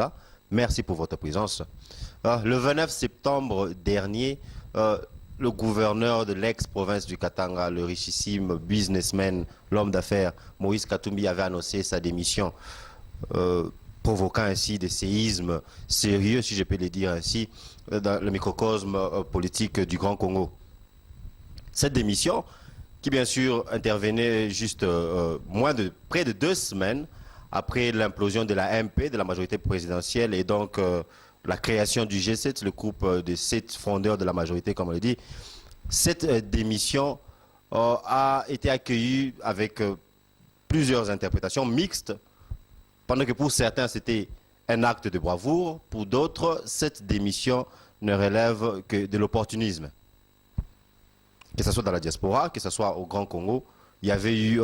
là. Merci pour votre présence. Le 29 septembre dernier, le gouverneur de l'ex-province du Katanga, le richissime businessman, l'homme d'affaires, Moïse Katumbi, avait annoncé sa démission, provoquant ainsi des séismes sérieux, si je peux le dire ainsi, dans le microcosme politique du Grand Congo. Cette démission, qui bien sûr intervenait juste près de 2 semaines après l'implosion de la MP, de la majorité présidentielle, et donc la création du G7, le groupe de 7 fondeurs de la majorité, comme on le dit. Cette démission a été accueillie avec plusieurs interprétations mixtes, pendant que pour certains c'était un acte de bravoure, pour d'autres cette démission ne relève que de l'opportunisme. Que ce soit dans la diaspora, que ce soit au Grand Congo, il y avait eu,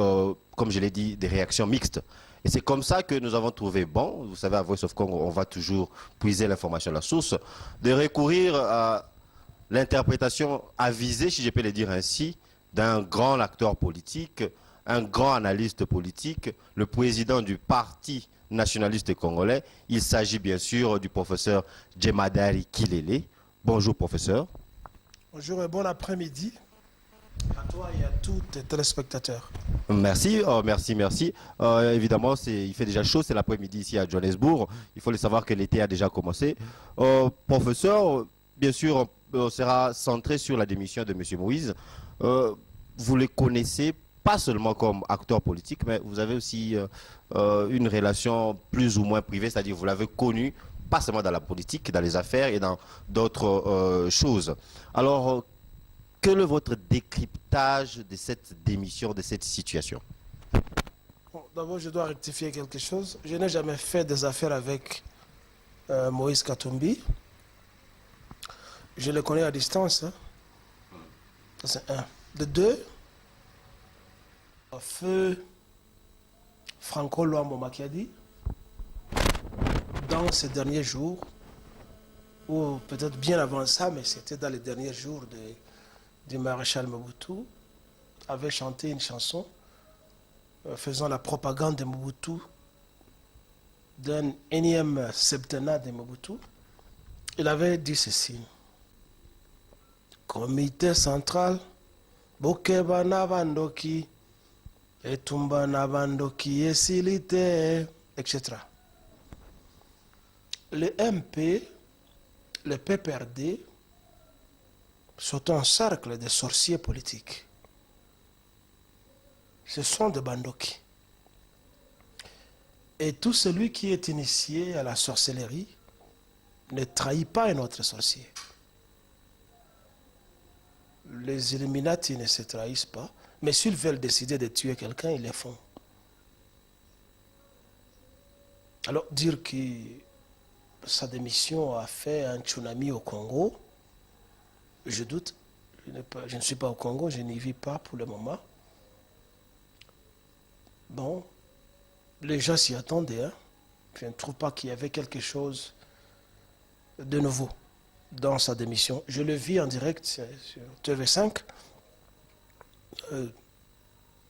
comme je l'ai dit, des réactions mixtes. Et c'est comme ça que nous avons trouvé bon, vous savez, à Voice of Congo, on va toujours puiser l'information à la source, de recourir à l'interprétation avisée, si je peux le dire ainsi, d'un grand acteur politique, un grand analyste politique, le président du Parti nationaliste congolais. Il s'agit bien sûr du professeur Djemadari Kilele. Bonjour professeur. Bonjour et bon après-midi à toi et à tous tes téléspectateurs. Merci, merci. Évidemment, il fait déjà chaud, c'est l'après-midi ici à Johannesburg. Il faut le savoir que l'été a déjà commencé. Professeur, bien sûr, on sera centré sur la démission de M. Moïse. Vous le connaissez pas seulement comme acteur politique, mais vous avez aussi une relation plus ou moins privée, c'est-à-dire vous l'avez connu pas seulement dans la politique, dans les affaires et dans d'autres choses. Alors, quel est votre décryptage de cette démission, de cette situation? Bon, d'abord, je dois rectifier quelque chose. Je n'ai jamais fait des affaires avec Moïse Katumbi. Je le connais à distance. Hein. C'est un. De deux, feu Franco Luambo Makiadi, dans ces derniers jours, ou peut-être bien avant ça, mais c'était dans les derniers jours du maréchal Mobutu, avait chanté une chanson faisant la propagande de Mobutu, d'un énième septennat de Mobutu. Il avait dit ceci: Comité central, Bokeba na bandoki, Etumba na bandoki, Esilite, etc. Le MP, le PPRD, sont un cercle de sorciers politiques. Ce sont des bandoki. Et tout celui qui est initié à la sorcellerie ne trahit pas un autre sorcier. Les Illuminati ne se trahissent pas, mais s'ils veulent décider de tuer quelqu'un, ils le font. Alors, dire que sa démission a fait un tsunami au Congo, je doute. Je ne suis pas au Congo, je n'y vis pas pour le moment. Bon, les gens s'y attendaient. Hein. Je ne trouve pas qu'il y avait quelque chose de nouveau dans sa démission. Je le vis en direct sur TV5,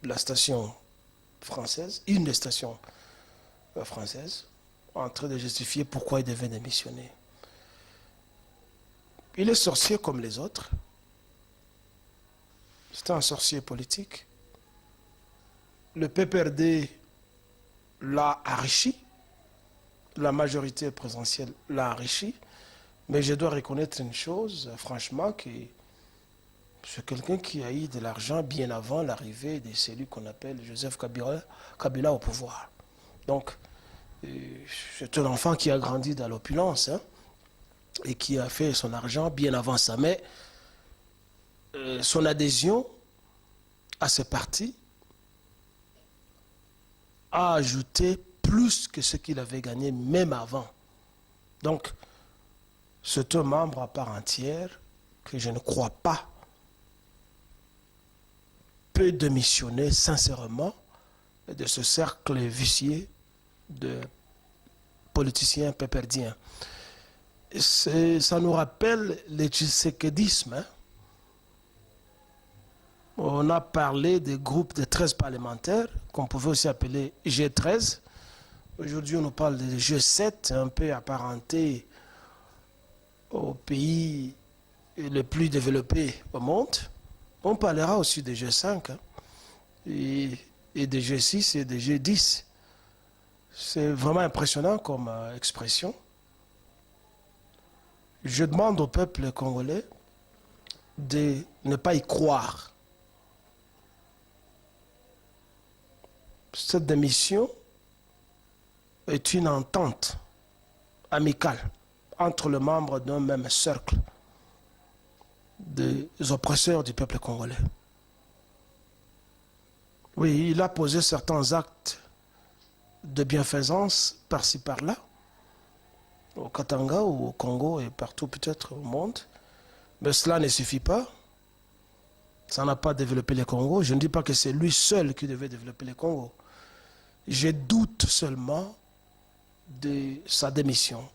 la station française, une des stations françaises, en train de justifier pourquoi il devait démissionner. Il est sorcier comme les autres. C'est un sorcier politique. Le PPRD l'a enrichi. La majorité présidentielle l'a enrichi. Mais je dois reconnaître une chose, franchement, que c'est quelqu'un qui a eu de l'argent bien avant l'arrivée de celui qu'on appelle Joseph Kabila au pouvoir. Donc, c'est un enfant qui a grandi dans l'opulence, hein, et qui a fait son argent bien avant ça. Mais son adhésion à ce parti a ajouté plus que ce qu'il avait gagné même avant. Donc, c'est un membre à part entière que je ne crois pas peut démissionner sincèrement de ce cercle vicié de politiciens péperdiens. Ça nous rappelle le tshisekidisme. Hein? On a parlé des groupes de 13 parlementaires, qu'on pouvait aussi appeler G13, Aujourd'hui, on nous parle de G7, un peu apparenté au pays le plus développé au monde. On parlera aussi des G5 hein, et des G6 et des G10. C'est vraiment impressionnant comme expression. Je demande au peuple congolais de ne pas y croire. Cette démission est une entente amicale entre les membres d'un même cercle des oppresseurs du peuple congolais. Oui, il a posé certains actes de bienfaisance par-ci par-là, au Katanga ou au Congo et partout peut-être au monde. Mais cela ne suffit pas. Ça n'a pas développé le Congo. Je ne dis pas que c'est lui seul qui devait développer le Congo. Je doute seulement de sa démission.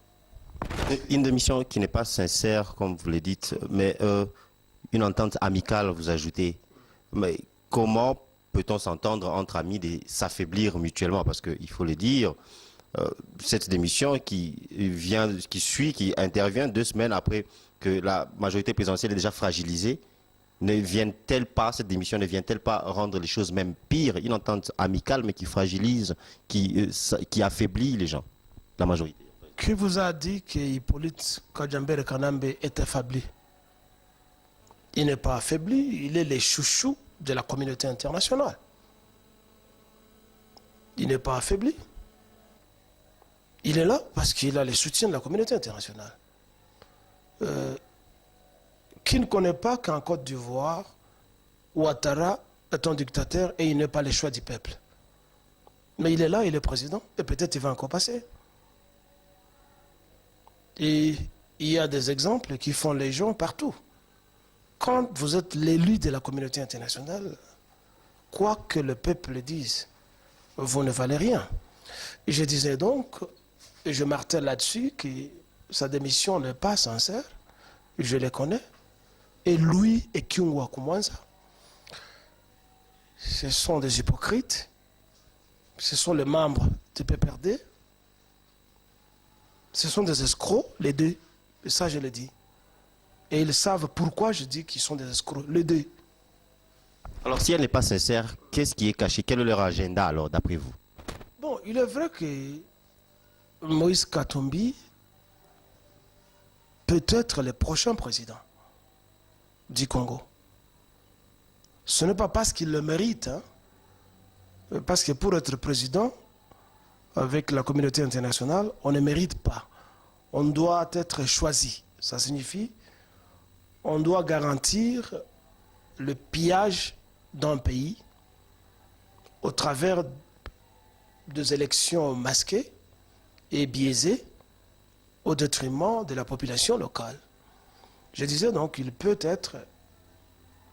Une démission qui n'est pas sincère, comme vous le dites, mais une entente amicale, vous ajoutez. Mais comment peut-on s'entendre entre amis de s'affaiblir mutuellement? Parce qu'il faut le dire, cette démission qui intervient 2 semaines après que la majorité présidentielle est déjà fragilisée, cette démission ne vient-elle pas rendre les choses même pires? Une entente amicale, mais qui fragilise, qui affaiblit les gens, la majorité. Qui vous a dit que Hippolyte Kajambere Kanambe est affaibli? Il n'est pas affaibli, il est le chouchou de la communauté internationale. Il n'est pas affaibli. Il est là parce qu'il a le soutien de la communauté internationale. Qui ne connaît pas qu'en Côte d'Ivoire, Ouattara est un dictateur et il n'est pas le choix du peuple. Mais il est là, il est président, et peut-être il va encore passer. Et il y a des exemples qui font les gens partout. Quand vous êtes l'élu de la communauté internationale, quoi que le peuple dise, vous ne valez rien. Et je disais donc, et je martèle là-dessus, que sa démission n'est pas sincère, je les connais, et lui et Kyungwa Kumwanza, ce sont des hypocrites, ce sont les membres du PPRD, ce sont des escrocs, les deux, et ça je le dis. Et ils savent pourquoi je dis qu'ils sont des escrocs, les deux. Alors si elle n'est pas sincère, qu'est-ce qui est caché? Quel est leur agenda alors, d'après vous? Bon, il est vrai que Moïse Katumbi peut être le prochain président du Congo. Ce n'est pas parce qu'il le mérite, hein, parce que pour être président, avec la communauté internationale, on ne mérite pas. On doit être choisi. Ça signifie on doit garantir le pillage d'un pays au travers des élections masquées et biaisées au détriment de la population locale. Je disais donc qu'il peut être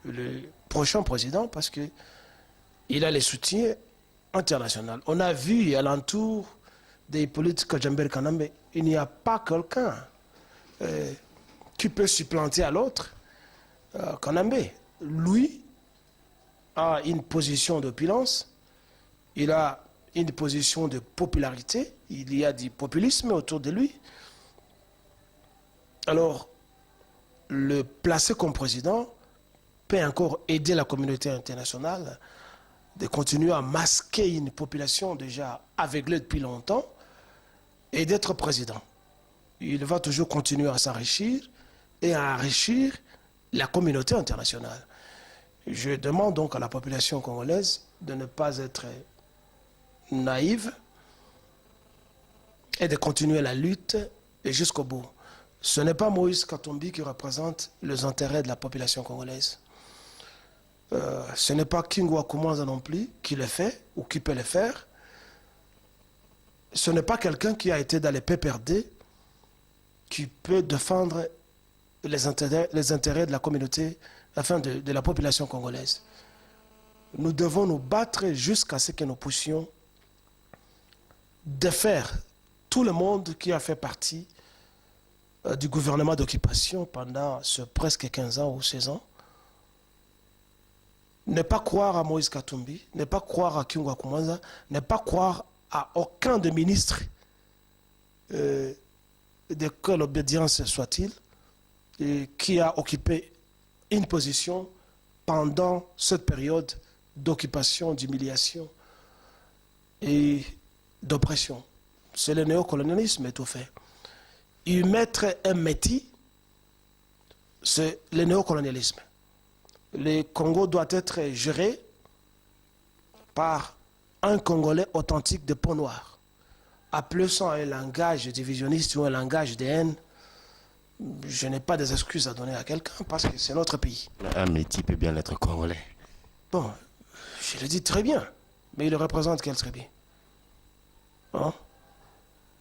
le prochain président parce qu'il a les soutiens internationaux. On a vu à l'entour des Hippolyte Kajambere Kanambe, il n'y a pas quelqu'un qui peut supplanter à l'autre. Kanambe, lui, a une position d'opulence, il a une position de popularité, il y a du populisme autour de lui. Alors, le placer comme président peut encore aider la communauté internationale de continuer à masquer une population déjà aveuglée depuis longtemps et d'être président. Il va toujours continuer à s'enrichir et à enrichir la communauté internationale. Je demande donc à la population congolaise de ne pas être naïve et de continuer la lutte jusqu'au bout. Ce n'est pas Moïse Katumbi qui représente les intérêts de la population congolaise. Ce n'est pas Kyungwa Kumwanza non plus qui le fait ou qui peut le faire. Ce n'est pas quelqu'un qui a été dans les PPRD qui peut défendre les intérêts de la communauté, enfin de la population congolaise. Nous devons nous battre jusqu'à ce que nous puissions défaire tout le monde qui a fait partie du gouvernement d'occupation pendant ce presque 15 ans ou 16 ans. Ne pas croire à Moïse Katumbi, ne pas croire à Kyungwa Kumwanza, ne pas croire à aucun des ministres, de quelle obédience soit-il, qui a occupé une position pendant cette période d'occupation, d'humiliation et d'oppression. C'est le néocolonialisme tout fait. Y mettre un métis, c'est le néocolonialisme. Le Congo doit être géré par un Congolais authentique de peau noire. Appeler ça un langage divisionniste ou un langage de haine, je n'ai pas des excuses à donner à quelqu'un parce que c'est notre pays. Un métis peut bien être congolais. Bon, je le dis très bien, mais il représente quelle tribu? Hein?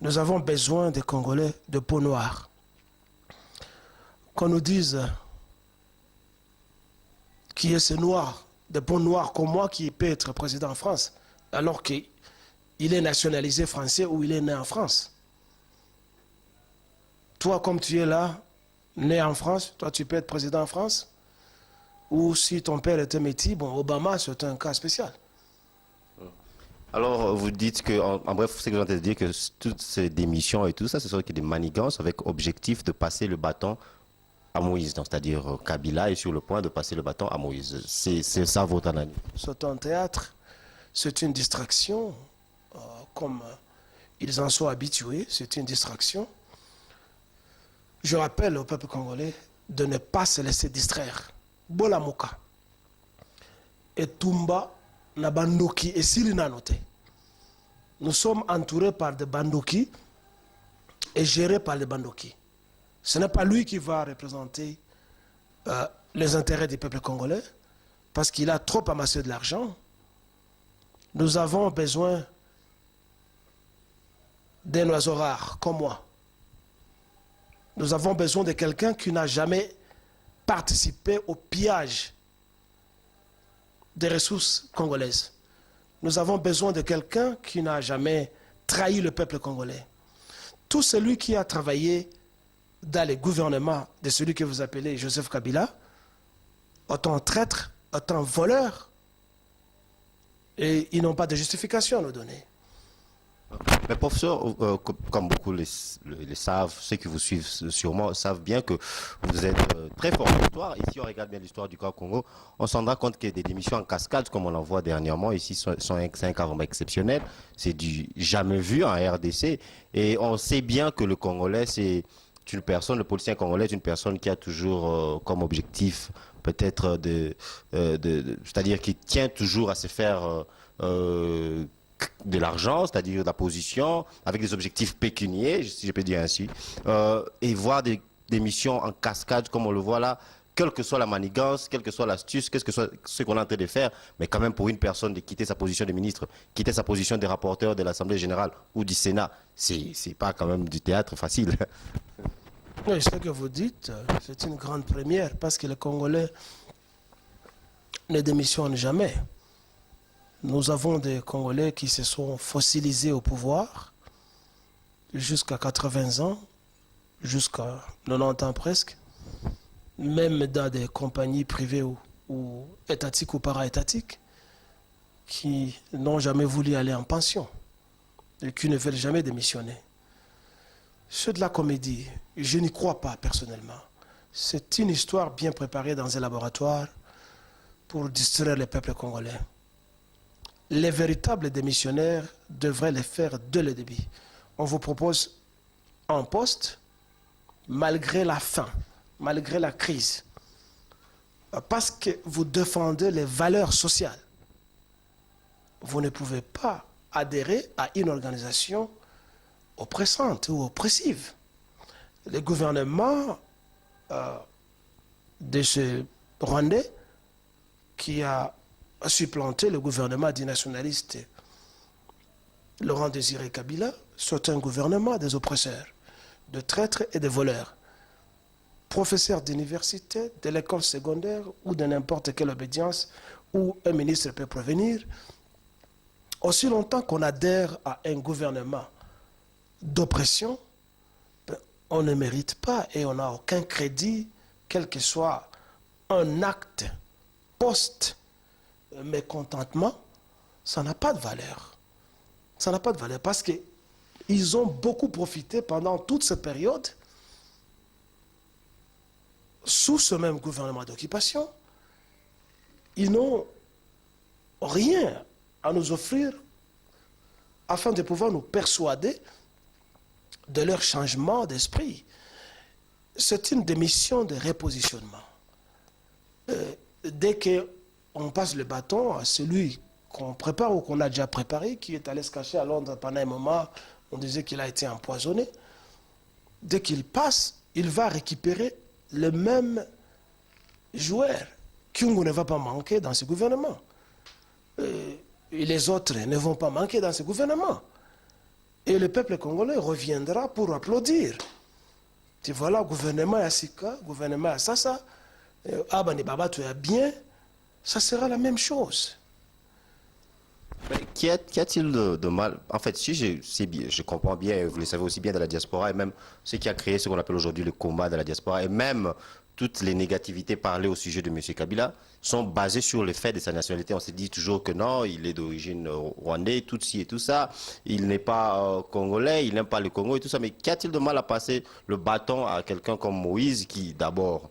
Nous avons besoin des Congolais de peau noire. Qu'on nous dise qui est ce noir, de peau noire comme moi qui peut être président en France, alors qu'il est nationalisé français ou il est né en France. Toi, comme tu es là, né en France, toi tu peux être président en France. Ou si ton père était métis, bon, Obama, c'est un cas spécial. Alors, vous dites que, en bref, c'est que vous entendez dire que toutes ces démissions et tout ça, ce sont que des manigances avec objectif de passer le bâton à Moïse. C'est-à-dire, Kabila est sur le point de passer le bâton à Moïse. C'est ça votre analyse. C'est un théâtre, c'est une distraction, comme ils en sont habitués, c'est une distraction. Je rappelle au peuple congolais de ne pas se laisser distraire. Bola Moka. Et Tumba na bandoki et Sirina noté. Nous sommes entourés par des bandoki et gérés par les bandoki. Ce n'est pas lui qui va représenter les intérêts du peuple congolais parce qu'il a trop amassé de l'argent. Nous avons besoin d'un oiseau rare comme moi. Nous avons besoin de quelqu'un qui n'a jamais participé au pillage des ressources congolaises. Nous avons besoin de quelqu'un qui n'a jamais trahi le peuple congolais. Tout celui qui a travaillé dans les gouvernements de celui que vous appelez Joseph Kabila, autant traître, autant voleur, et ils n'ont pas de justification à nous donner. Mais professeur, comme beaucoup les savent, ceux qui vous suivent sûrement savent bien que vous êtes très fort en histoire. Et si on regarde bien l'histoire du Congo, on se rendra compte que des démissions en cascade, comme on en voit dernièrement, ici, sont un cas vraiment exceptionnel. C'est du jamais vu en RDC. Et on sait bien que le Congolais, c'est une personne, le politicien congolais est une personne qui a toujours comme objectif peut-être c'est-à-dire qui tient toujours à se faire de l'argent, c'est-à-dire de la position, avec des objectifs pécuniaires, si je peux dire ainsi, et voir des missions en cascade comme on le voit là, quelle que soit la manigance, quelle que soit l'astuce, qu'est-ce que soit ce qu'on est en train de faire, mais quand même pour une personne de quitter sa position de ministre, quitter sa position de rapporteur de l'Assemblée générale ou du Sénat, c'est pas quand même du théâtre facile. Oui, ce que vous dites, c'est une grande première parce que les Congolais ne démissionnent jamais. Nous avons des Congolais qui se sont fossilisés au pouvoir jusqu'à 80 ans, jusqu'à 90 ans presque, même dans des compagnies privées ou étatiques ou para-étatiques, qui n'ont jamais voulu aller en pension et qui ne veulent jamais démissionner. C'est de la comédie. Je n'y crois pas personnellement. C'est une histoire bien préparée dans un laboratoire pour distraire le peuple congolais. Les véritables démissionnaires devraient le faire dès le début. On vous propose un poste malgré la faim, malgré la crise, parce que vous défendez les valeurs sociales. Vous ne pouvez pas adhérer à une organisation oppressante ou oppressive. Le gouvernement de ce Rwandais qui a supplanté le gouvernement du nationaliste Laurent Désiré Kabila, c'est un gouvernement des oppresseurs, de traîtres et de voleurs. Professeur d'université, de l'école secondaire ou de n'importe quelle obédience où un ministre peut provenir, aussi longtemps qu'on adhère à un gouvernement d'oppression, on ne mérite pas et on n'a aucun crédit, quel que soit un acte post-mécontentement, ça n'a pas de valeur. Ça n'a pas de valeur parce qu'ils ont beaucoup profité pendant toute cette période sous ce même gouvernement d'occupation. Ils n'ont rien à nous offrir afin de pouvoir nous persuader de leur changement d'esprit. C'est une démission de repositionnement. Dès qu'on passe le bâton à celui qu'on prépare ou qu'on a déjà préparé, qui est allé se cacher à Londres pendant un moment, on disait qu'il a été empoisonné, dès qu'il passe, il va récupérer le même joueur. Kyungu ne va pas manquer dans ce gouvernement. Et les autres ne vont pas manquer dans ce gouvernement. Et le peuple congolais reviendra pour applaudir. Tu vois là, gouvernement Yassika, gouvernement Yassasa, Abani Baba, tu es bien, ça sera la même chose. Mais qu'y a-t-il de mal? En fait, si je comprends bien, vous le savez aussi bien de la diaspora, et même ce qui a créé ce qu'on appelle aujourd'hui le coma de la diaspora, et même toutes les négativités parlées au sujet de M. Kabila sont basées sur le fait de sa nationalité. On se dit toujours que non, il est d'origine rwandaise, tout ci et tout ça, il n'est pas congolais, il n'aime pas le Congo et tout ça. Mais qu'y a-t-il de mal à passer le bâton à quelqu'un comme Moïse qui, d'abord,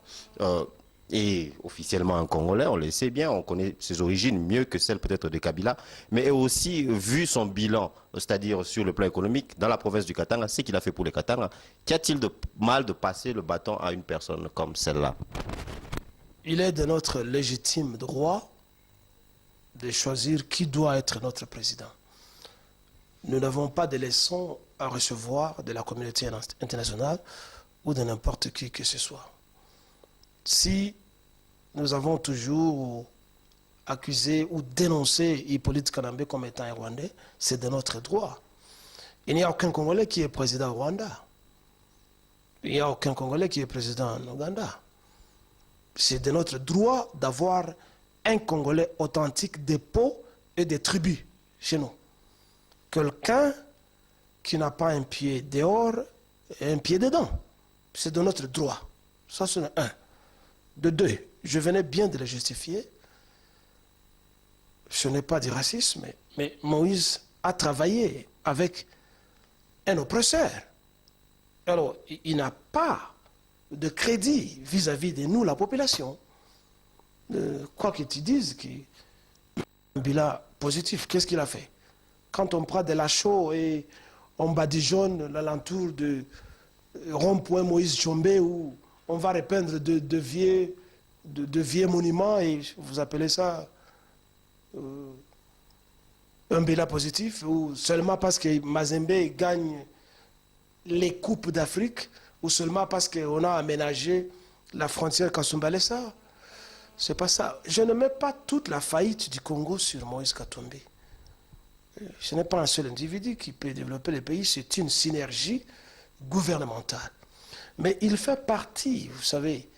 est officiellement un Congolais, on le sait bien, on connaît ses origines mieux que celles peut-être de Kabila, mais aussi vu son bilan, c'est-à-dire sur le plan économique, dans la province du Katanga, ce qu'il a fait pour les Katanga, qu'y a-t-il de mal de passer le bâton à une personne comme celle-là? Il est de notre légitime droit de choisir qui doit être notre président. Nous n'avons pas de leçons à recevoir de la communauté internationale ou de n'importe qui que ce soit. Si nous avons toujours accusé ou dénoncé Hippolyte Kanambe comme étant un Rwandais, c'est de notre droit. Il n'y a aucun Congolais qui est président au Rwanda. Il n'y a aucun Congolais qui est président en Ouganda. C'est de notre droit d'avoir un Congolais authentique des peaux et des tribus chez nous. Quelqu'un qui n'a pas un pied dehors et un pied dedans. C'est de notre droit. Ça, c'est un. De deux, je venais bien de le justifier. Ce n'est pas du racisme, mais Moïse a travaillé avec un oppresseur. Alors, il n'a pas de crédit vis-à-vis de nous, la population. Quoi que tu dises, un bilan positif, qu'est-ce qu'il a fait? Quand on prend de la chaux et on badigeonne l'alentour de rond-point Moïse Tchombe où on va répandre de vieux monuments et vous appelez ça un bilan positif, ou seulement parce que Mazembe gagne les coupes d'Afrique, ou seulement parce qu'on a aménagé la frontière Kasumbalesa. C'est pas ça. Je ne mets pas toute la faillite du Congo sur Moïse Katumbi. Ce n'est pas un seul individu qui peut développer le pays, c'est une synergie gouvernementale. Mais il fait partie, vous savez,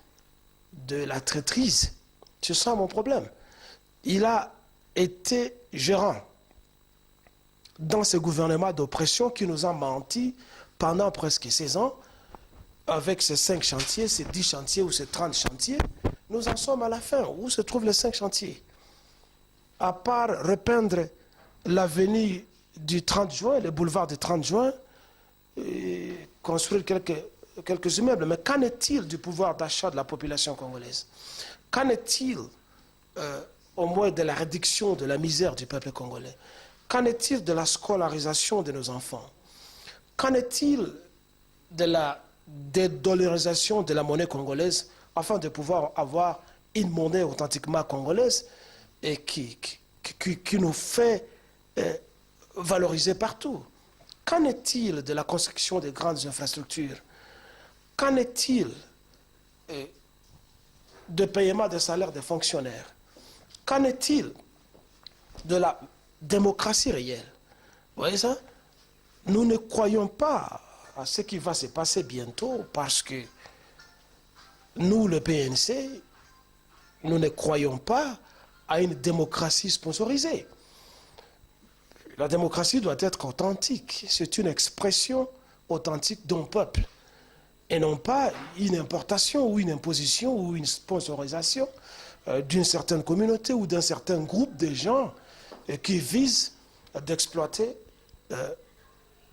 de la traîtrise. C'est ça mon problème. Il a été gérant dans ce gouvernement d'oppression qui nous a menti pendant presque 16 ans, avec ces 5 chantiers, ces 10 chantiers ou ces 30 chantiers. Nous en sommes à la fin. Où se trouvent les 5 chantiers? À part repeindre l'avenue du 30 juin, le boulevard du 30 juin, et construire quelques immeubles. Mais qu'en est-il du pouvoir d'achat de la population congolaise? Qu'en est-il au moins de la réduction de la misère du peuple congolais? Qu'en est-il de la scolarisation de nos enfants? Qu'en est-il de la dédollarisation de la monnaie congolaise afin de pouvoir avoir une monnaie authentiquement congolaise et qui nous fait valoriser partout? Qu'en est-il de la construction des grandes infrastructures? Qu'en est-il de paiement des salaires des fonctionnaires? Qu'en est-il de la démocratie réelle? Vous voyez ça? Nous ne croyons pas à ce qui va se passer bientôt parce que nous, le PNC, nous ne croyons pas à une démocratie sponsorisée. La démocratie doit être authentique. C'est une expression authentique d'un peuple et non pas une importation ou une imposition ou une sponsorisation d'une certaine communauté ou d'un certain groupe de gens qui visent d'exploiter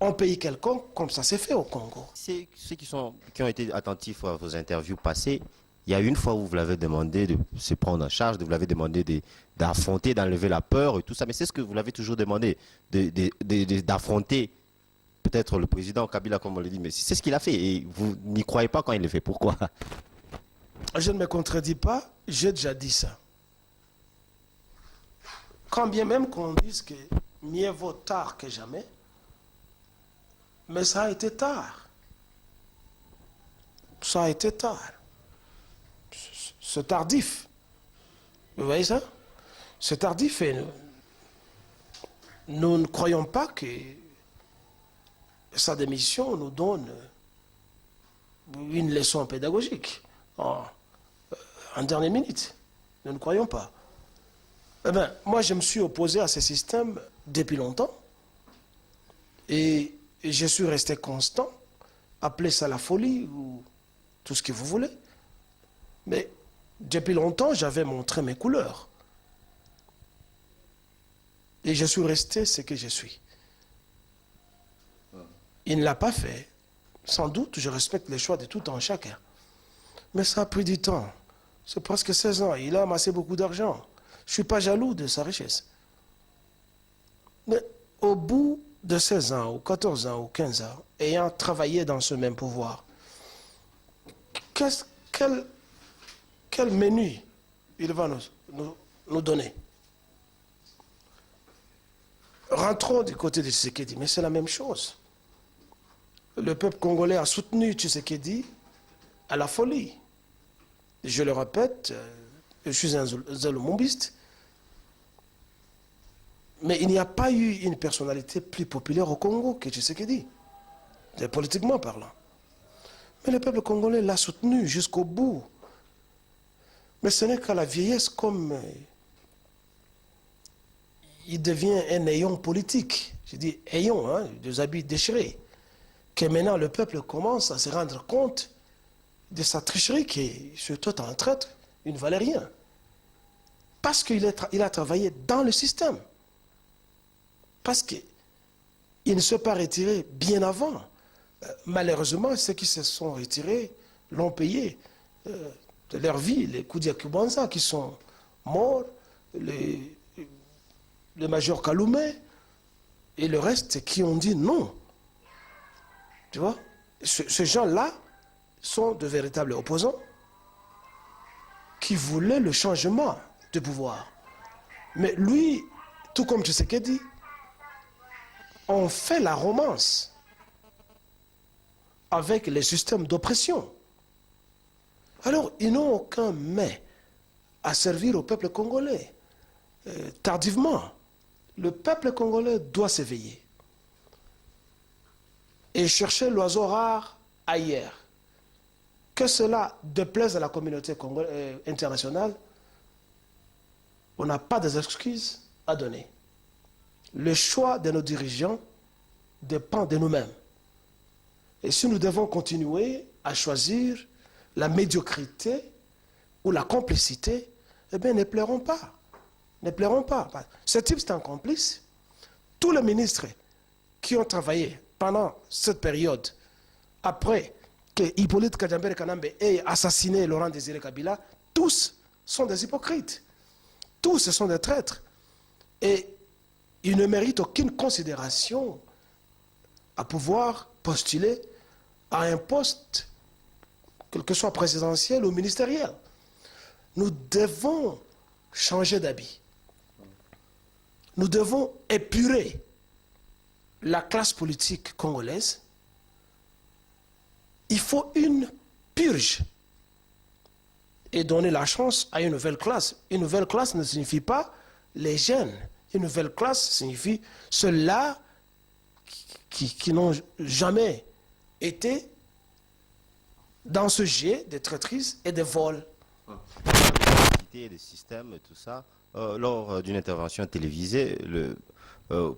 un pays quelconque, comme ça s'est fait au Congo. Ceux qui ont été attentifs à vos interviews passées, il y a une fois où vous l'avez demandé de se prendre en charge, vous l'avez demandé d'affronter, d'enlever la peur et tout ça, mais c'est ce que vous l'avez toujours demandé, d'affronter peut-être le président Kabila, comme on le dit, mais c'est ce qu'il a fait et vous n'y croyez pas quand il le fait. Pourquoi? Je ne me contredis pas, j'ai déjà dit ça. Quand bien même qu'on dise que mieux vaut tard que jamais, mais ça a été tard. Ça a été tard. C'est tardif. Vous voyez ça? C'est tardif et nous ne croyons pas que sa démission nous donne une leçon pédagogique en dernière minute. Nous ne croyons pas. Eh bien, moi, je me suis opposé à ce système depuis longtemps et je suis resté constant. Appelez ça la folie ou tout ce que vous voulez. Mais depuis longtemps, j'avais montré mes couleurs. Et je suis resté ce que je suis. Il ne l'a pas fait. Sans doute, je respecte les choix de tout un chacun. Mais ça a pris du temps. C'est presque 16 ans. Il a amassé beaucoup d'argent. Je ne suis pas jaloux de sa richesse. Mais au bout de 16 ans, ou 14 ans, ou 15 ans, ayant travaillé dans ce même pouvoir, quel menu il va nous donner? Rentrons du côté de Tshisekedi, mais c'est la même chose. Le peuple congolais a soutenu Tshisekedi à la folie. Je le répète, je suis un zélomombiste, mais il n'y a pas eu une personnalité plus populaire au Congo que Tshisekedi, politiquement parlant. Mais le peuple congolais l'a soutenu jusqu'au bout. Mais ce n'est qu'à la vieillesse comme il devient un ayant politique. Je dis ayant, hein, des habits déchirés. Que maintenant le peuple commence à se rendre compte de sa tricherie qui est surtout un traître, il ne valait rien. Parce qu'il a travaillé dans le système. Parce qu'il ne s'est pas retiré bien avant. Malheureusement, ceux qui se sont retirés l'ont payé de leur vie. Les Koudia Kubanza qui sont morts, le major Kaloumé et le reste qui ont dit non. Tu vois, ces gens-là sont de véritables opposants qui voulaient le changement de pouvoir. Mais lui, tout comme Tshisekedi, on fait la romance avec les systèmes d'oppression. Alors, ils n'ont aucun mais à servir au peuple congolais. Tardivement, le peuple congolais doit s'éveiller et chercher l'oiseau rare ailleurs. Que cela déplaise à la communauté internationale, on n'a pas d'excuses à donner. Le choix de nos dirigeants dépend de nous-mêmes. Et si nous devons continuer à choisir la médiocrité ou la complicité, eh bien, ne pleurons pas. Ne pleurons pas. Ce type, c'est un complice. Tous les ministres qui ont travaillé pendant cette période, après que Hippolyte Kajambere Kanambe ait assassiné Laurent Désiré Kabila, tous sont des hypocrites. Tous sont des traîtres. Et ils ne méritent aucune considération à pouvoir postuler à un poste, quel que soit présidentiel ou ministériel. Nous devons changer d'habit. Nous devons épurer la classe politique congolaise. Il faut une purge et donner la chance à une nouvelle classe. Une nouvelle classe ne signifie pas les jeunes. Une nouvelle classe signifie ceux-là qui n'ont jamais été dans ce jet de traîtrise et de vol. Des systèmes et tout ça. Lors d'une intervention télévisée, le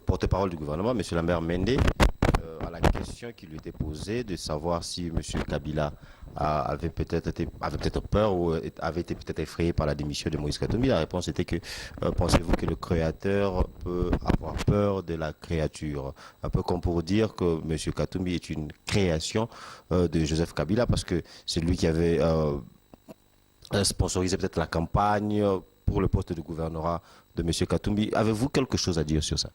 porte-parole du gouvernement, M. Lambert Mende, à la question qui lui était posée de savoir si M. Kabila avait peut-être peur ou avait été peut-être effrayé par la démission de Moïse Katumbi. La réponse était que pensez-vous que le créateur peut avoir peur de la créature? Un peu comme pour dire que M. Katumbi est une création de Joseph Kabila parce que c'est lui qui avait sponsorisé peut-être la campagne pour le poste de gouvernorat de M. Katumbi. Avez-vous quelque chose à dire sur ça?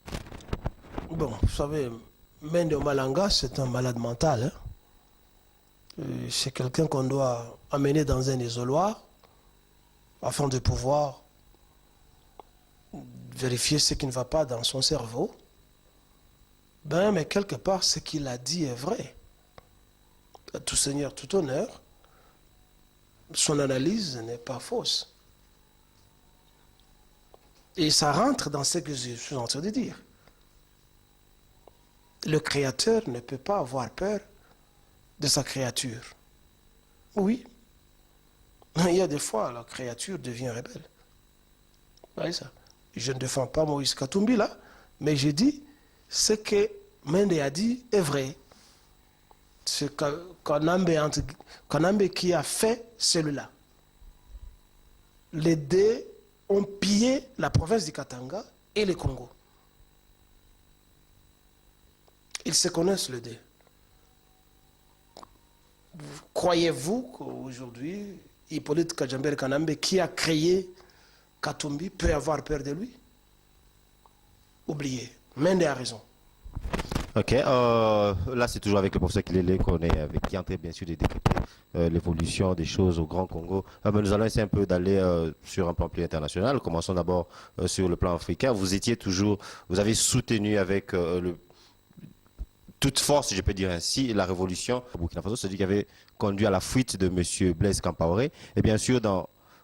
Bon, vous savez, Mende Malanga, c'est un malade mental. C'est quelqu'un qu'on doit amener dans un isoloir afin de pouvoir vérifier ce qui ne va pas dans son cerveau. Ben, mais quelque part, ce qu'il a dit est vrai. À tout seigneur, tout honneur, son analyse n'est pas fausse. Et ça rentre dans ce que je suis en train de dire. Le créateur ne peut pas avoir peur de sa créature. Oui, il y a des fois, la créature devient rebelle. Voyez ça. Je ne défends pas Moïse Katumbi là, mais je dis ce que Mende a dit est vrai. C'est Kanambe qui a fait celui-là. Les deux ont pillé la province du Katanga et le Congo. Ils se connaissent les deux. Croyez-vous qu'aujourd'hui, Hippolyte Kajamber Kanambe, qui a créé Katumbi, peut avoir peur de lui? Oubliez. Mende a raison. Ok, là c'est toujours avec le professeur Kilele qu'on est avec qui est en train bien sûr de décrypter l'évolution des choses au Grand Congo. Mais nous allons essayer un peu d'aller sur un plan plus international. Commençons d'abord sur le plan africain. Vous avez soutenu avec toute force, je peux dire ainsi, la révolution au Burkina Faso, c'est-à-dire qui avait conduit à la fuite de M. Blaise Compaoré. Et bien sûr,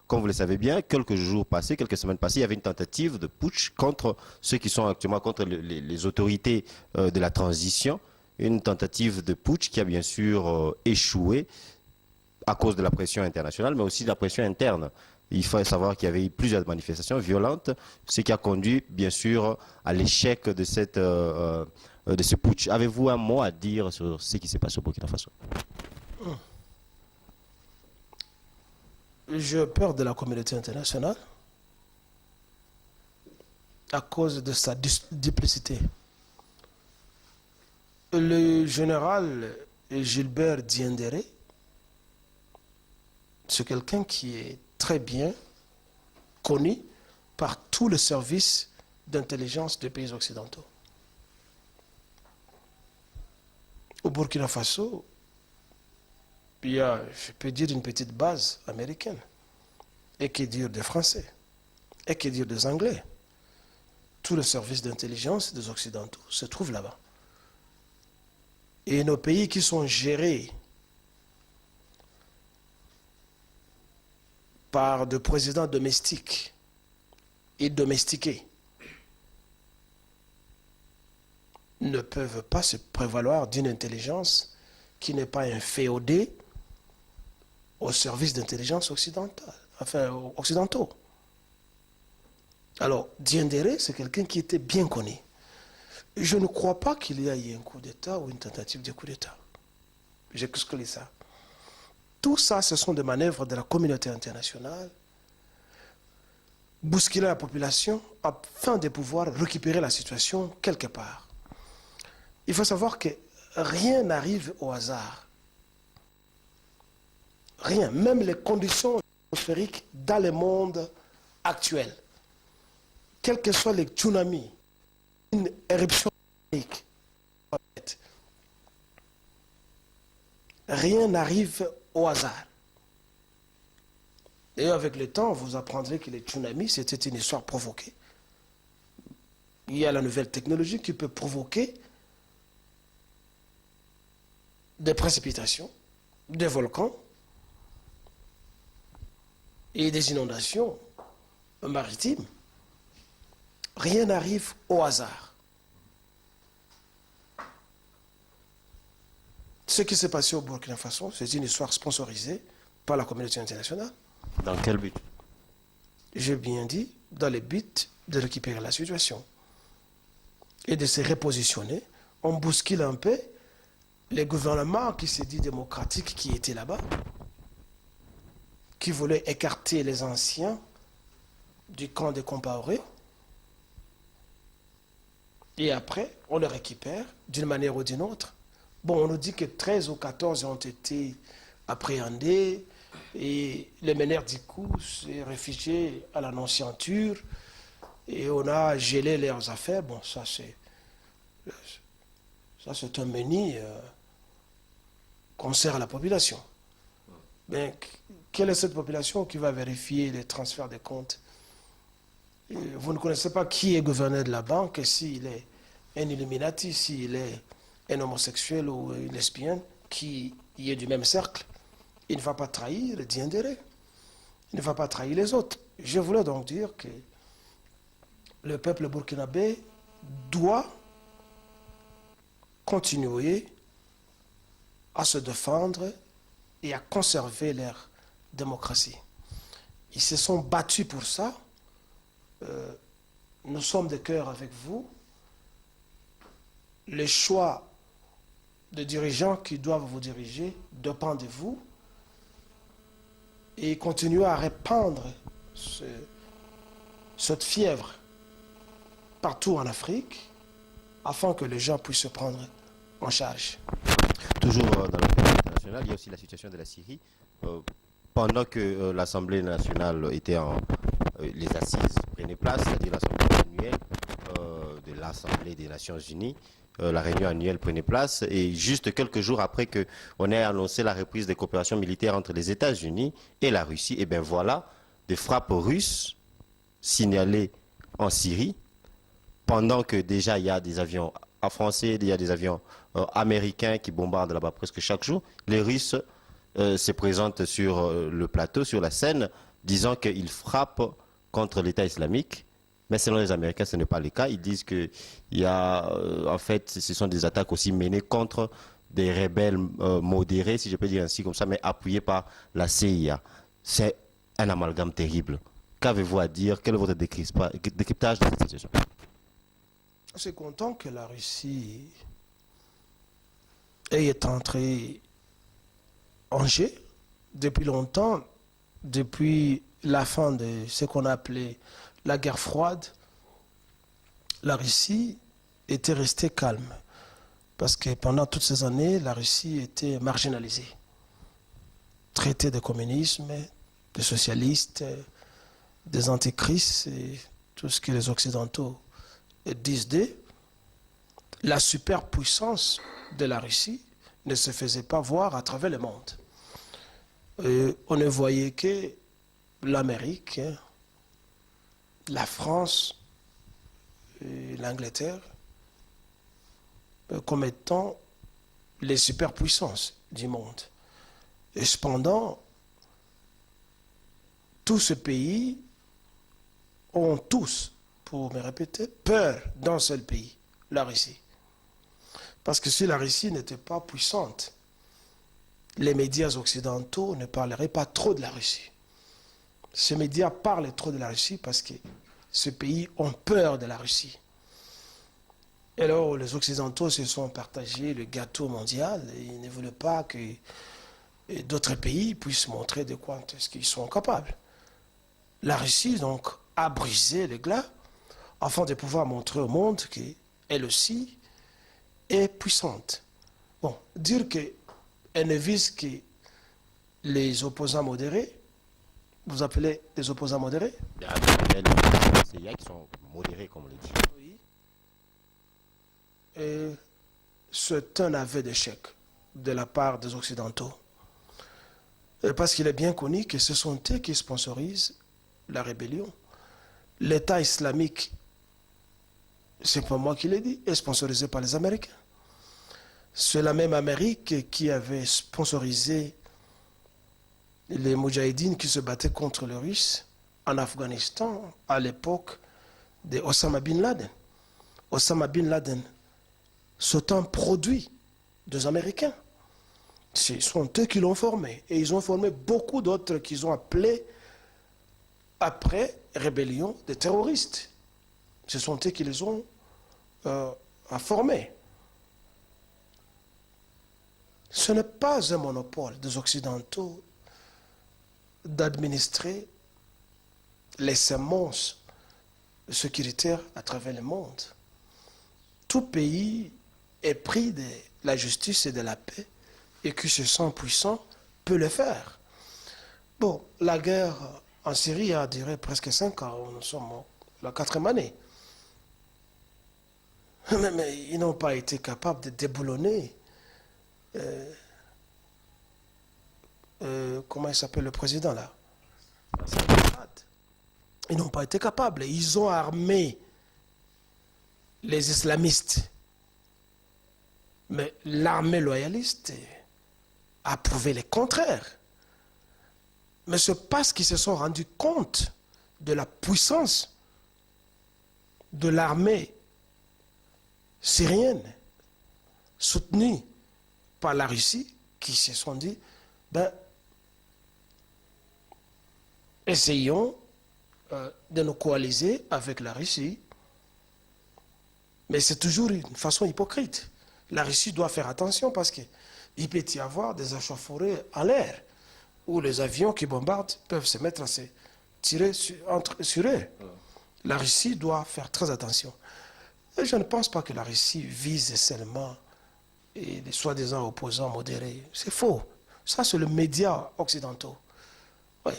comme vous le savez bien, quelques semaines passées, il y avait une tentative de putsch contre ceux qui sont actuellement contre les autorités de la transition. Une tentative de putsch qui a bien sûr échoué à cause de la pression internationale, mais aussi de la pression interne. Il faut savoir qu'il y avait eu plusieurs manifestations violentes, ce qui a conduit bien sûr à l'échec de ce putsch. Avez-vous un mot à dire sur ce qui s'est passé au Burkina Faso? J'ai peur de la communauté internationale à cause de sa duplicité. Le général Gilbert Diendéré, c'est quelqu'un qui est très bien connu par tous les services d'intelligence des pays occidentaux. Au Burkina Faso, il y a, je peux dire, une petite base américaine. Et que dire des Français? Et que dire des Anglais? Tous les services d'intelligence des Occidentaux se trouvent là-bas. Et nos pays qui sont gérés par des présidents domestiques et domestiqués ne peuvent pas se prévaloir d'une intelligence qui n'est pas inféodée aux services d'intelligence occidentaux. Alors, Diendéré, c'est quelqu'un qui était bien connu. Je ne crois pas qu'il y ait eu un coup d'État ou une tentative de coup d'État. J'exclus ça. Tout ça, ce sont des manœuvres de la communauté internationale, bousculer la population afin de pouvoir récupérer la situation quelque part. Il faut savoir que rien n'arrive au hasard. Rien, même les conditions atmosphériques dans le monde actuel, quels que soient les tsunamis, une éruption volcanique, rien n'arrive au hasard. Et avec le temps, vous apprendrez que les tsunamis, c'était une histoire provoquée. Il y a la nouvelle technologie qui peut provoquer des précipitations, des volcans et des inondations maritimes. Rien n'arrive au hasard. Ce qui s'est passé au Burkina Faso, c'est une histoire sponsorisée par la communauté internationale. Dans quel but? J'ai bien dit, dans le but de récupérer la situation et de se repositionner. On bouscule un peu les gouvernements qui se disent démocratiques qui étaient là-bas, qui voulaient écarter les anciens du camp de Compaoré. Et après, on les récupère d'une manière ou d'une autre. Bon, on nous dit que 13 ou 14 ont été appréhendés et les meneurs du coup s'est réfugié à la nonciature et on a gelé leurs affaires. Bon, ça c'est un menu qu'on sert à la population. Mais quelle est cette population qui va vérifier les transferts de comptes? Vous ne connaissez pas qui est gouverneur de la banque, s'il est un Illuminati, s'il est un homosexuel ou une lesbienne qui y est du même cercle. Il ne va pas trahir Diendéré. Il ne va pas trahir les autres. Je voulais donc dire que le peuple burkinabé doit continuer à se défendre et à conserver leur démocratie. Ils se sont battus pour ça. Nous sommes de cœur avec vous. Les choix de dirigeants qui doivent vous diriger dépendent de vous. Et continuez à répandre cette fièvre partout en Afrique afin que les gens puissent se prendre en charge. Toujours dans le plan international, il y a aussi la situation de la Syrie. Pendant que l'Assemblée nationale était les assises prenaient place, c'est-à-dire l'Assemblée annuelle de l'Assemblée des Nations Unies, la réunion annuelle prenait place et juste quelques jours après qu'on ait annoncé la reprise des coopérations militaires entre les États-Unis et la Russie, et bien voilà, des frappes russes signalées en Syrie, pendant que déjà il y a des avions français, il y a des avions américains qui bombardent là-bas presque chaque jour. Les Russes se présentent sur le plateau, sur la scène, disant qu'ils frappent contre l'État islamique. Mais selon les Américains, ce n'est pas le cas. Ils disent qu'il y a, en fait, ce sont des attaques aussi menées contre des rebelles modérés, si je peux dire ainsi comme ça, mais appuyés par la CIA. C'est un amalgame terrible. Qu'avez-vous à dire? Quel est votre décryptage de cette situation? Je suis content que la Russie est entrée en jeu depuis longtemps, depuis la fin de ce qu'on a appelé la guerre froide. La Russie était restée calme parce que pendant toutes ces années, la Russie était marginalisée, traitée de communisme, de socialistes, des antichrists et tout ce que les Occidentaux disent d'eux. La superpuissance de la Russie ne se faisait pas voir à travers le monde. On ne voyait que l'Amérique, la France et l'Angleterre comme étant les superpuissances du monde. Et cependant, tous ces pays ont tous, pour me répéter, peur d'un seul pays, la Russie. Parce que si la Russie n'était pas puissante, les médias occidentaux ne parleraient pas trop de la Russie. Ces médias parlent trop de la Russie parce que ces pays ont peur de la Russie. Et alors les Occidentaux se sont partagés le gâteau mondial et ils ne voulaient pas que d'autres pays puissent montrer de quoi est-ce qu'ils sont capables. La Russie donc a brisé le glas afin de pouvoir montrer au monde qu'elle aussi est puissante. Bon, dire qu'elle ne vise que les opposants modérés, vous appelez les opposants modérés? Il y a des CIA qui sont modérés, comme on le dit. Oui. Et c'est un aveu d'échec de la part des Occidentaux. Parce qu'il est bien connu que ce sont eux qui sponsorisent la rébellion. L'État islamique, c'est pas moi qui l'ai dit, est sponsorisé par les Américains. C'est la même Amérique qui avait sponsorisé les Moudjahidines qui se battaient contre les Russes en Afghanistan à l'époque de Osama Bin Laden. Osama Bin Laden, c'est un produit des Américains. Ce sont eux qui l'ont formé. Et ils ont formé beaucoup d'autres qu'ils ont appelés, après rébellion, des terroristes. Ce sont eux qui les ont formés. Ce n'est pas un monopole des Occidentaux d'administrer les semences sécuritaires à travers le monde. Tout pays est pris de la justice et de la paix et qui se sent puissant peut le faire. Bon, la guerre en Syrie a duré presque 5 ans. Nous sommes la 4e année. Mais ils n'ont pas été capables de déboulonner comment il s'appelle le président là? Ils n'ont pas été capables. Ils ont armé les islamistes. Mais l'armée loyaliste a prouvé le contraire. Mais c'est parce qu'ils se sont rendus compte de la puissance de l'armée syrienne soutenue par la Russie qui se sont dit, ben, essayons de nous coaliser avec la Russie. Mais c'est toujours une façon hypocrite. La Russie doit faire attention parce qu'il peut y avoir des échauffourées en l'air où les avions qui bombardent peuvent se mettre à se tirer sur eux. La Russie doit faire très attention. Et je ne pense pas que la Russie vise seulement les soi-disant opposants modérés. C'est faux. Ça, c'est le média occidental. Oui.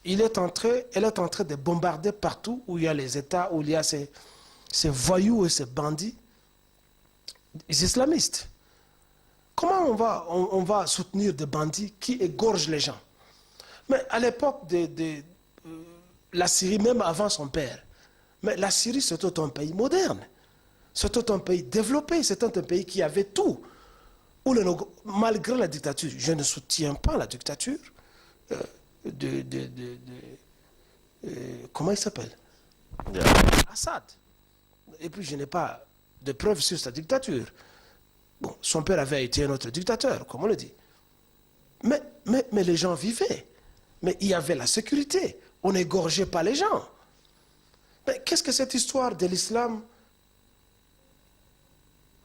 Elle est en train de bombarder partout où il y a les États, où il y a ces voyous et ces bandits islamistes. Comment on va soutenir des bandits qui égorgent les gens? Mais à l'époque de la Syrie, même avant son père, mais la Syrie, c'était un pays moderne. C'était un pays développé. C'était un pays qui avait tout. Malgré la dictature, je ne soutiens pas la dictature comment il s'appelle? Assad. Et puis je n'ai pas de preuves sur sa dictature. Bon, son père avait été un autre dictateur, comme on le dit. Mais les gens vivaient. Mais il y avait la sécurité. On n'égorgeait pas les gens. Mais qu'est-ce que cette histoire de l'islam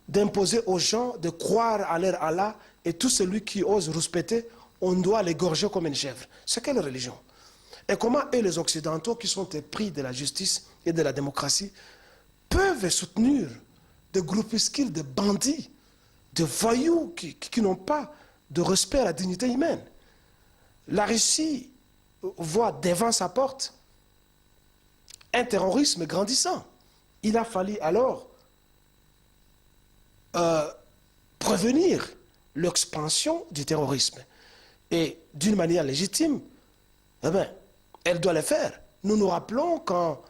d'imposer aux gens de croire à leur Allah et tout celui qui ose respecter, on doit l'égorger comme une chèvre? C'est quelle religion? Et comment eux, les Occidentaux, qui sont épris de la justice et de la démocratie, peuvent soutenir des groupuscules de bandits, de voyous qui n'ont pas de respect à la dignité humaine? La Russie voit devant sa porte un terrorisme grandissant. Il a fallu alors prévenir l'expansion du terrorisme. Et d'une manière légitime, eh bien, elle doit le faire. Nous nous rappelons quand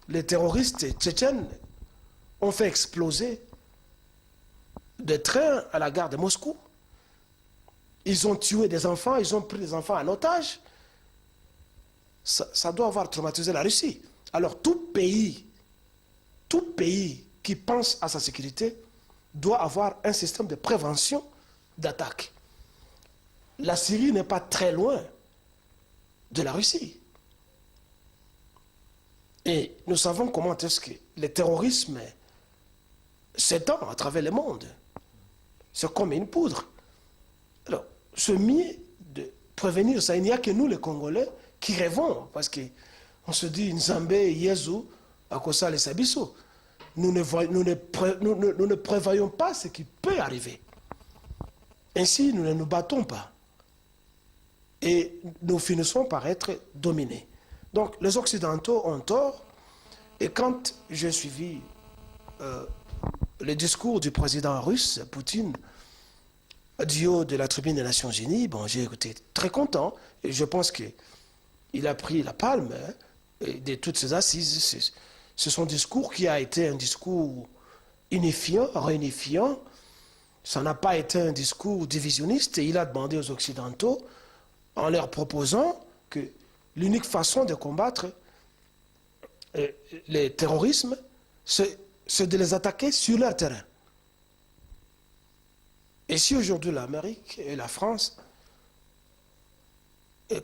les terroristes tchétchènes ont fait exploser des trains à la gare de Moscou. Ils ont tué des enfants, ils ont pris des enfants en otage. Ça doit avoir traumatisé la Russie. Alors tout pays qui pense à sa sécurité doit avoir un système de prévention d'attaque. La Syrie n'est pas très loin de la Russie. Et nous savons comment est-ce que le terrorisme s'étend à travers le monde. C'est comme une poudre. Alors, ce mieux de prévenir ça, il n'y a que nous les Congolais qui rêvons, parce qu'on se dit Nzambé, Yezu, Akosa, les Sabiso. Nous ne prévoyons pas ce qui peut arriver. Ainsi, nous ne nous battons pas. Et nous finissons par être dominés. Donc, les Occidentaux ont tort. Et quand j'ai suivi le discours du président russe, Poutine, du haut de la tribune des Nations Unies, bon, j'ai été très content. Et je pense qu'il a pris la palme de toutes ces assises. C'est son discours qui a été un discours unifiant, réunifiant. Ça n'a pas été un discours divisionniste. Et il a demandé aux Occidentaux, en leur proposant que l'unique façon de combattre le terrorisme, c'est de les attaquer sur leur terrain. Et si aujourd'hui l'Amérique et la France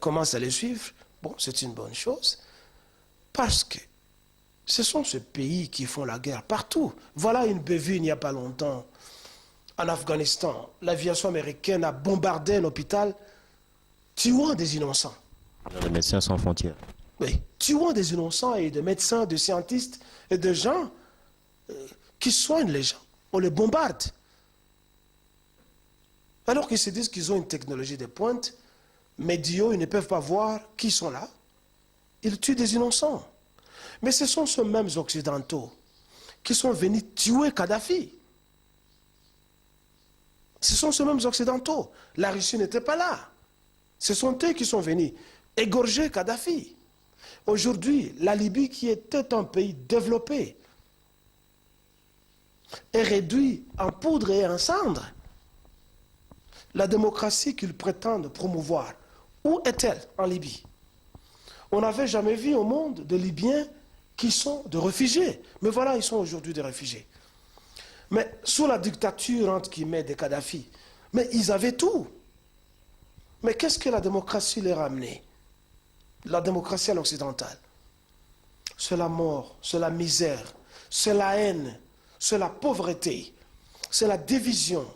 commencent à les suivre, bon, c'est une bonne chose, parce que ce sont ces pays qui font la guerre partout. Voilà une bévue il n'y a pas longtemps En Afghanistan, l'aviation américaine a bombardé un hôpital, tuant des innocents. Les médecins sans frontières. Oui, tuant des innocents et des médecins, des scientistes et des gens qui soignent les gens. On les bombarde. Alors qu'ils se disent qu'ils ont une technologie de pointe, mais Dieu, ils ne peuvent pas voir qui sont là. Ils tuent des innocents. Mais ce sont ceux mêmes occidentaux qui sont venus tuer Kadhafi. Ce sont ceux mêmes occidentaux. La Russie n'était pas là. Ce sont eux qui sont venus égorger Kadhafi. Aujourd'hui, la Libye, qui était un pays développé, est réduite en poudre et en cendres. La démocratie qu'ils prétendent promouvoir, où est-elle en Libye? On n'avait jamais vu au monde de Libyens qui sont des réfugiés. Mais voilà, ils sont aujourd'hui des réfugiés. Mais sous la dictature, entre guillemets, de Kadhafi, mais ils avaient tout. Mais qu'est-ce que la démocratie leur a amené? La démocratie à l'occidentale. C'est la mort, c'est la misère, c'est la haine, c'est la pauvreté, c'est la division.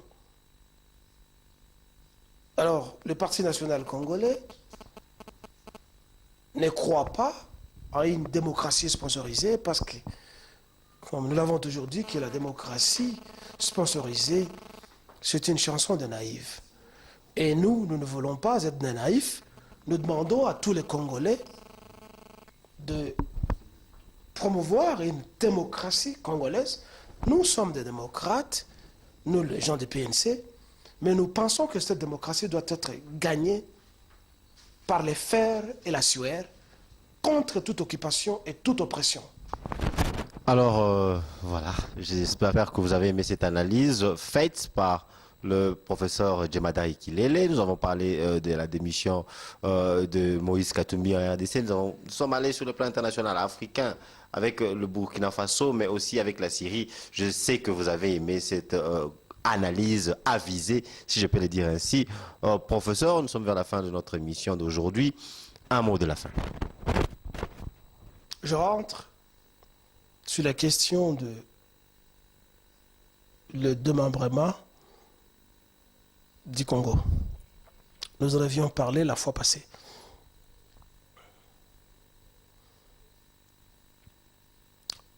Alors, le Parti national congolais ne croit pas à une démocratie sponsorisée parce que, comme nous l'avons toujours dit, que la démocratie sponsorisée, c'est une chanson de naïfs. Et nous ne voulons pas être des naïfs. Nous demandons à tous les Congolais de promouvoir une démocratie congolaise. Nous sommes des démocrates, nous les gens du PNC, mais nous pensons que cette démocratie doit être gagnée par les fers et la sueur contre toute occupation et toute oppression. Alors, voilà, j'espère que vous avez aimé cette analyse faite par le professeur Djemadari Kilele. Nous avons parlé de la démission de Moïse Katumbi en RDC. Nous sommes allés sur le plan international africain avec le Burkina Faso, mais aussi avec la Syrie. Je sais que vous avez aimé cette analyse avisée, si je peux le dire ainsi. Professeur, nous sommes vers la fin de notre émission d'aujourd'hui. Un mot de la fin. Je rentre sur la question de le démembrement du Congo. Nous en avions parlé la fois passée.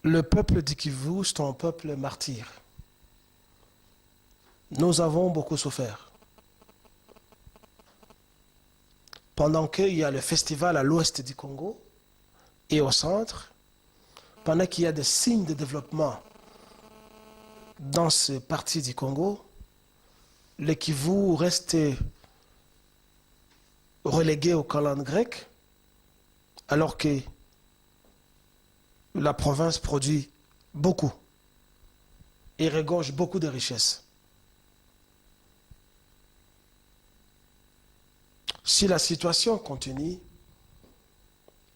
Le peuple du Kivu, c'est un peuple martyr. Nous avons beaucoup souffert. Pendant qu'il y a le festival à l'ouest du Congo et au centre, pendant qu'il y a des signes de développement dans ce parti du Congo, le Kivu reste relégué au calendrier grec, alors que la province produit beaucoup et regorge beaucoup de richesses. Si la situation continue,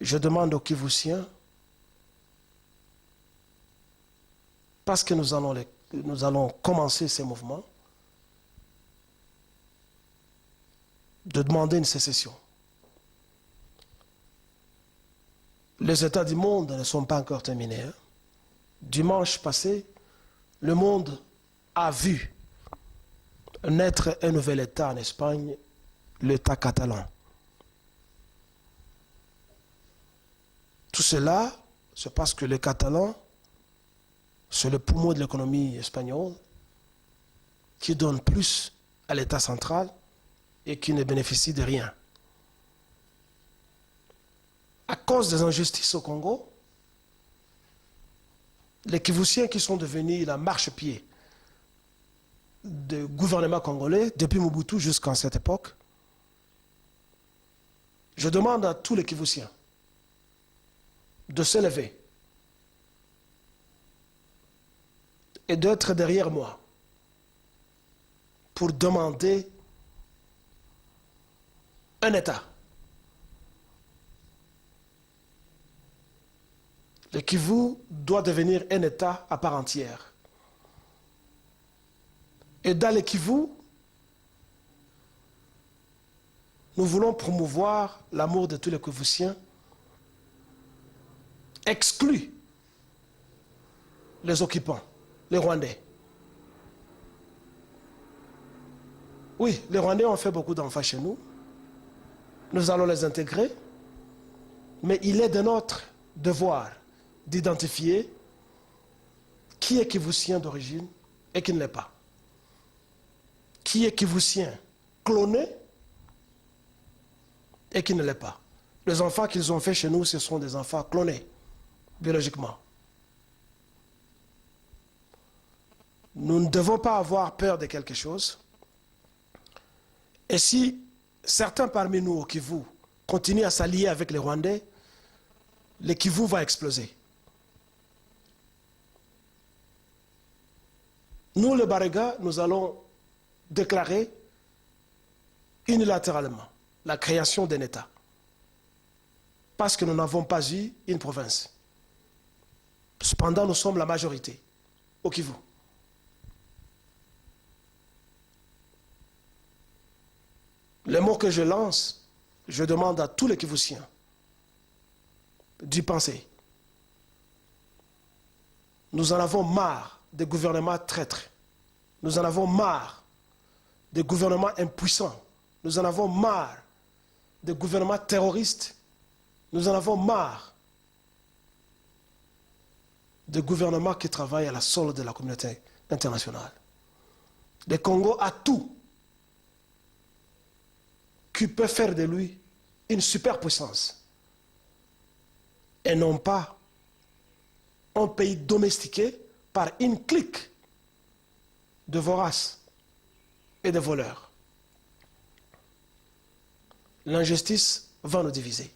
je demande aux Kivusiens, parce que nous allons commencer ces mouvements, de demander une sécession. Les États du monde ne sont pas encore terminés. Dimanche passé, le monde a vu naître un nouvel État en Espagne, l'État catalan. Tout cela, c'est parce que les Catalans, c'est le poumon de l'économie espagnole qui donne plus à l'État central et qui ne bénéficie de rien. À cause des injustices au Congo, les Kivusiens qui sont devenus la marchepied du gouvernement congolais depuis Mobutu jusqu'à cette époque, je demande à tous les Kivusiens de se lever et d'être derrière moi pour demander un État. Le Kivu doit devenir un État à part entière. Et dans le Kivu, nous voulons promouvoir l'amour de tous les Kivusiens, exclus les occupants, les Rwandais. Oui, les Rwandais ont fait beaucoup d'enfants chez nous. Nous allons les intégrer. Mais il est de notre devoir d'identifier qui est Kivoussien d'origine et qui ne l'est pas. Qui est Kivoussien cloné et qui ne l'est pas. Les enfants qu'ils ont fait chez nous, ce sont des enfants clonés, biologiquement. Nous ne devons pas avoir peur de quelque chose. Et si certains parmi nous au Kivu continuent à s'allier avec les Rwandais, le Kivu va exploser. Nous, les Barega, nous allons déclarer unilatéralement la création d'un État. Parce que nous n'avons pas eu une province. Cependant, nous sommes la majorité au Kivu. Les mots que je lance, je demande à tous les Kivoussiens d'y penser. Nous en avons marre des gouvernements traîtres. Nous en avons marre des gouvernements impuissants. Nous en avons marre des gouvernements terroristes. Nous en avons marre des gouvernements qui travaillent à la solde de la communauté internationale. Le Congo a tout qui peut faire de lui une superpuissance et non pas un pays domestiqué par une clique de voraces et de voleurs. L'injustice va nous diviser.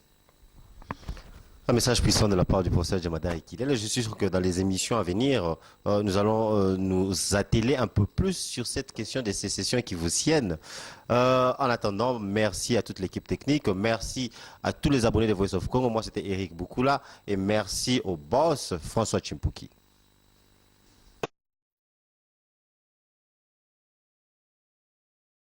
Un message puissant de la part du professeur Djamada Ekidele. Je suis sûr que dans les émissions à venir, nous allons nous atteler un peu plus sur cette question des sécessions kivoussiennes. En attendant, merci à toute l'équipe technique, merci à tous les abonnés de Voice of Congo. Moi, c'était Eric Boukoula et merci au boss François Chimpouki.